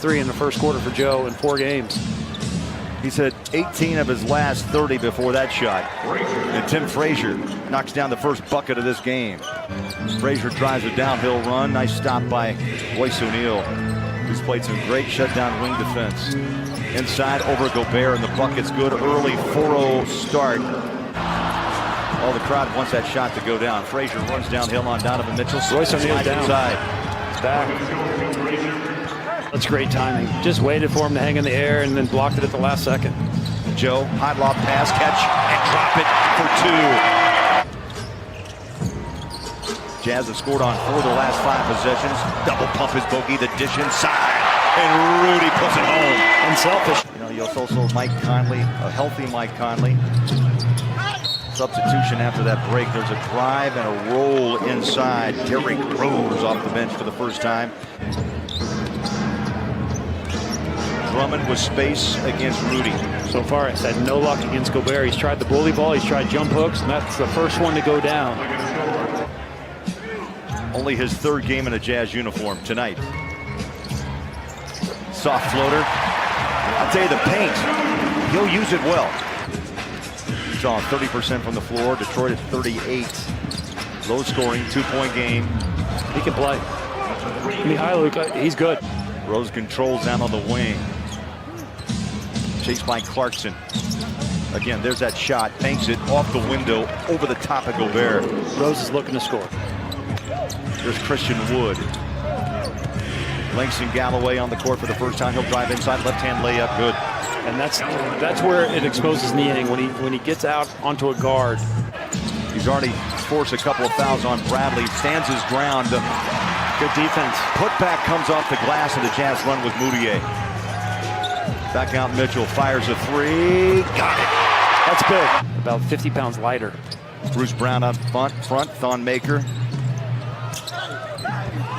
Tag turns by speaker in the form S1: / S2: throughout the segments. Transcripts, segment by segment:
S1: three in the first quarter for Joe in 4 games.
S2: He's had 18 of his last 30 before that shot. And Tim Frazier knocks down the first bucket of this game. Frazier drives a downhill run. Nice stop by Royce O'Neal, who's played some great shutdown wing defense. Inside over Gobert, and the bucket's good. Early 4-0 start. Oh, the crowd wants that shot to go down. Frazier runs downhill on Donovan Mitchell.
S1: Royce O'Neal down.
S2: Inside.
S1: Back. That's great timing. Just waited for him to hang in the air and then blocked it at the last second.
S2: Joe, high lob pass, catch, and drop it for 2. Jazz have scored on 4 of their last 5 possessions. Double pump his bogey, the dish inside, and Rudy puts it home.
S1: Unselfish.
S2: You know, you'll also Mike Conley, a healthy Mike Conley. Substitution after that break. There's a drive and a roll inside. Derrick Rose off the bench for the first time. Drummond with space against Rudy.
S1: So far, it's had no luck against Gobert. He's tried the bully ball, he's tried jump hooks, and that's the first one to go down.
S2: Only his 3rd game in a Jazz uniform tonight. Soft floater. I'll tell you, the paint, he'll use it well. He's on 30% from the floor. Detroit at 38. Low scoring, 2-point game.
S1: He can play. I mean, he's good.
S2: Rose controls down on the wing. Chased by Clarkson. Again, there's that shot. Banks it off the window over the top of Gobert.
S1: Rose is looking to score.
S2: There's Christian Wood. Langston Galloway on the court for the first time. He'll drive inside, left-hand layup, good.
S1: And that's where it exposes Niang when he gets out onto a guard.
S2: He's already forced a couple of fouls on Bradley. Stands his ground.
S1: Good defense.
S2: Putback comes off the glass, and the Jazz run with Moutier. Back out Mitchell, fires a 3. Got it.
S1: That's big. About 50 pounds lighter.
S2: Bruce Brown on front, Thon Maker.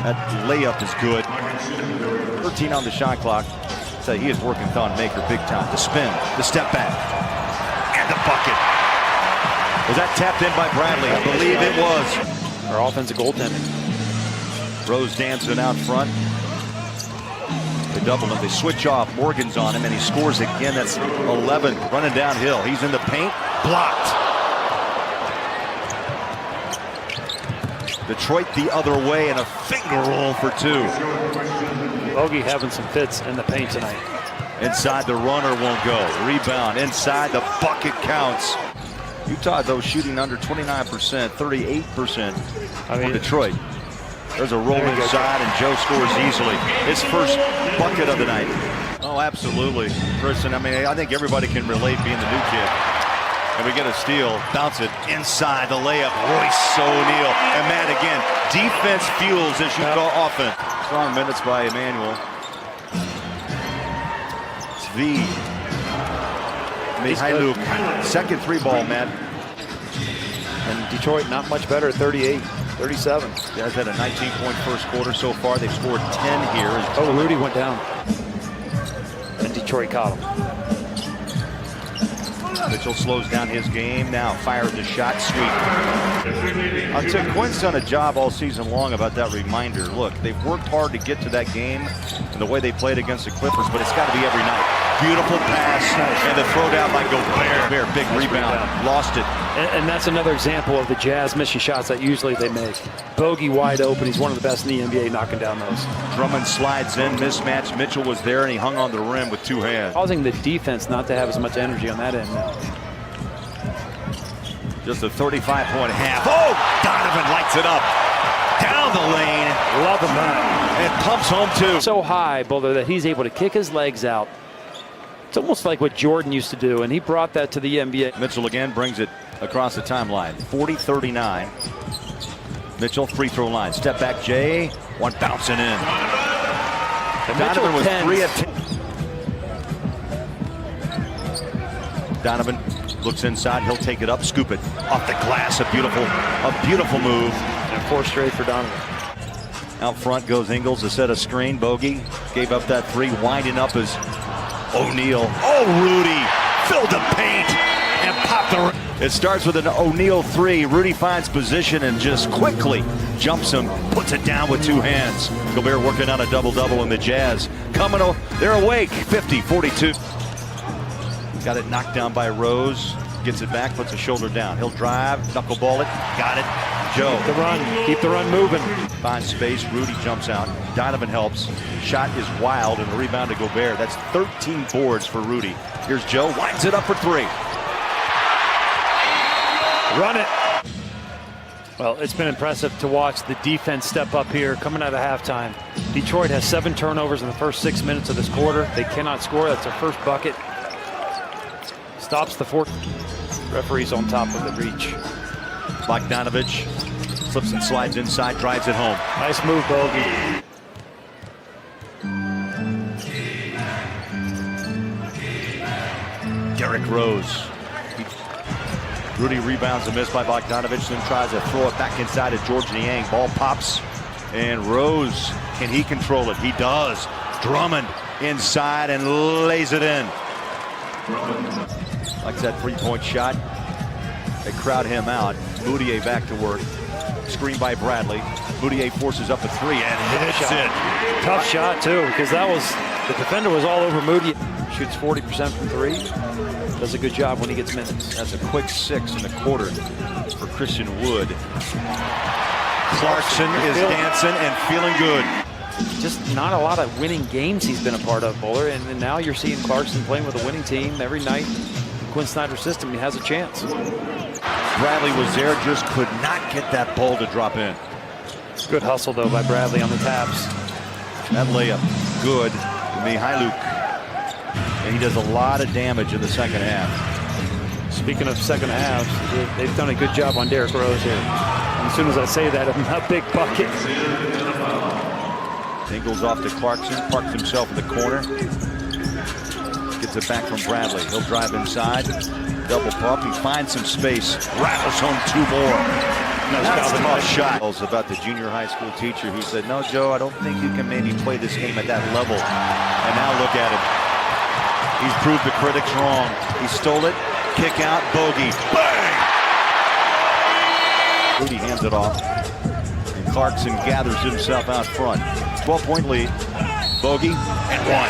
S2: That layup is good. 13 on the shot clock. So he is working Thon Maker big time. The spin, the step back, and the bucket. Was that tapped in by Bradley? I believe it was.
S1: Our offensive goaltending.
S2: Rose dancing out front. They double him. They switch off. Morgan's on him, and he scores again. That's 11. Running downhill. He's in the paint. Blocked. Detroit the other way, and a finger roll for 2.
S1: Bogey having some fits in the paint tonight.
S2: Inside, the runner won't go. Rebound. Inside, the bucket counts. Utah, though, shooting under 29%, 38% for Detroit. There's a roll inside, and Joe scores easily. His first bucket of the night. Oh, absolutely. Kristen, I mean, I think everybody can relate being the new kid. And we get a steal, bounce it inside, the layup, Royce O'Neal. And Matt, again, defense fuels as you go offense. Strong minutes by Emmanuel. Svi. Mihailuk. Second 3-ball, Matt.
S1: And Detroit not much better, 38, 37.
S2: Jazz had a 19-point first quarter so far. They've scored 10 here.
S1: Oh, Rudy went down. And Detroit caught him.
S2: Mitchell slows down his game. Now fires the shot, sweep. I'll tell you, Quinn's done a job all season long about that reminder. Look, they've worked hard to get to that game and the way they played against the Clippers, but it's got to be every night. Beautiful pass, and the throw down by Gobert. Big rebound. Lost it.
S1: And that's another example of the Jazz missing shots that usually they make. Bogey wide open. He's one of the best in the NBA knocking down those.
S2: Drummond slides in, mismatch. Mitchell was there, and he hung on the rim with 2 hands.
S1: Causing the defense not to have as much energy on that end now.
S2: Just a 35-point half. Oh, Donovan lights it up. Down the lane.
S1: Loving that.
S2: And pumps home, too.
S1: So high, Buller, that he's able to kick his legs out. It's almost like what Jordan used to do, and he brought that to the NBA.
S2: Mitchell again brings it across the timeline. 40-39. Mitchell, free throw line. Step back, Jay. One bouncing in.
S1: And
S2: Donovan was
S1: 10.
S2: 3 of 10. Donovan looks inside. He'll take it up, scoop it off the glass. A beautiful move.
S1: And 4 straight for Donovan.
S2: Out front goes Ingles to set a screen. Bogey gave up that 3, winding up as O'Neal. Oh, Rudy filled the paint and popped the. It starts with an O'Neal three. Rudy finds position and just quickly jumps him, puts it down with two hands. Gobert working on a double-double in the Jazz. They're awake, 50-42. Got it knocked down by Rose. Gets it back, puts a shoulder down. He'll drive, knuckleball it. Got it. Joe.
S1: Keep the run moving.
S2: Finds space. Rudy jumps out. Donovan helps. Shot is wild and the rebound to Gobert. That's 13 boards for Rudy. Here's Joe. Winds it up for three.
S1: Run it. Well, it's been impressive to watch the defense step up here coming out of halftime. Detroit has 7 turnovers in the first 6 minutes of this quarter. They cannot score. That's their first bucket. Stops the fourth. Referee's on top of the reach.
S2: Bogdanovich slips and slides inside, drives it home.
S1: Nice move, Bogey.
S2: Derrick Rose. Rudy rebounds a miss by Bogdanovich, then tries to throw it back inside to George Niang. Ball pops, and Rose, can he control it? He does. Drummond inside and lays it in. Likes that three-point shot. They crowd him out. Moutier back to work. Screen by Bradley. Moutier forces up a three and hits it.
S1: Tough shot, too, because the defender was all over Moutier. Shoots 40% from three. Does a good job when he gets minutes.
S2: That's a quick 6 in the quarter for Christian Wood. Clarkson is dancing and feeling good.
S1: Just not a lot of winning games he's been a part of, Bowler. And now you're seeing Clarkson playing with a winning team every night. Quinn Snyder's system, he has a chance.
S2: Bradley was there, just could not get that ball to drop in.
S1: Good hustle, though, by Bradley on the taps.
S2: That layup, good. Mihailuk. And he does a lot of damage in the second half.
S1: Speaking of second halves, they've done a good job on Derrick Rose here. And as soon as I say that, a big bucket.
S2: Ingles off to Clarkson, parks himself in the corner. Gets it back from Bradley. He'll drive inside. Double pump. He finds some space. Rattles home 2 more. That's a tough shot. About the junior high school teacher who said, "No, Joe, I don't think you can maybe play this game at that level." And now look at him. He's proved the critics wrong. He stole it. Kick out. Bogey. Bang! Rudy hands it off. And Clarkson gathers himself out front. 12-point lead. Bogey and 1.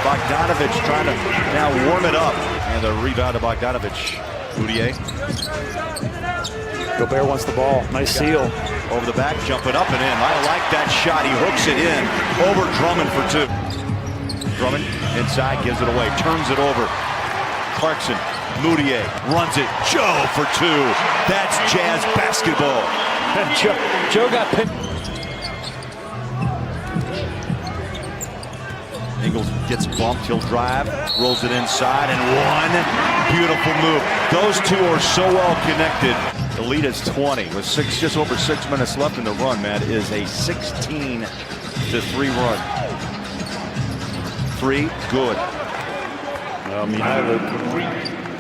S2: Bogdanovich trying to now warm it up. And the rebound to Bogdanovich. Moutier.
S1: Gobert wants the ball. Nice seal.
S2: Over the back, jumping up and in. I like that shot. He hooks it in. Over Drummond for 2. Drummond inside, gives it away. Turns it over. Clarkson. Moutier runs it. Joe for 2. That's Jazz basketball.
S1: Joe got picked.
S2: Ingles gets bumped, he'll drive, rolls it inside, and 1 beautiful move. Those 2 are so well connected. The lead is 20 with just over 6 minutes left in the run, man. It is a 16-3 run. 3, good.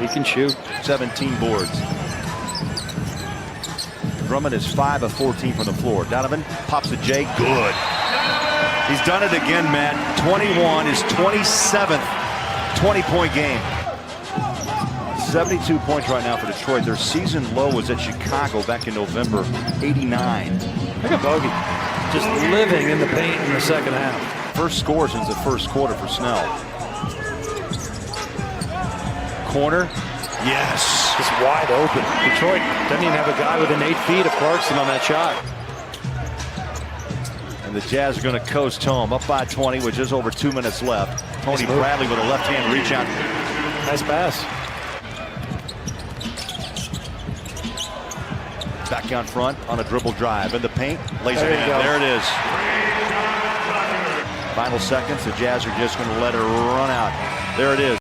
S1: He can shoot.
S2: 17 boards. Drummond is 5 of 14 from the floor. Donovan pops a J, good. He's done it again, Matt. 21, his 27th 20-point game. 72 points right now for Detroit. Their season low was at Chicago back in November, 89.
S1: Look at Bogey. Just living in the paint in the second half.
S2: First score since the first quarter for Snell. Corner. Yes.
S1: Just wide open. Detroit doesn't even have a guy within 8 feet of Clarkson on that shot.
S2: And the Jazz are going to coast home, up by 20 with just over 2 minutes left. Tony Bradley with a left-hand reach out.
S1: Nice pass.
S2: Back out front on a dribble drive in the paint. Lays it in.
S1: Go.
S2: There it is. Final seconds. The Jazz are just going to let her run out. There it is.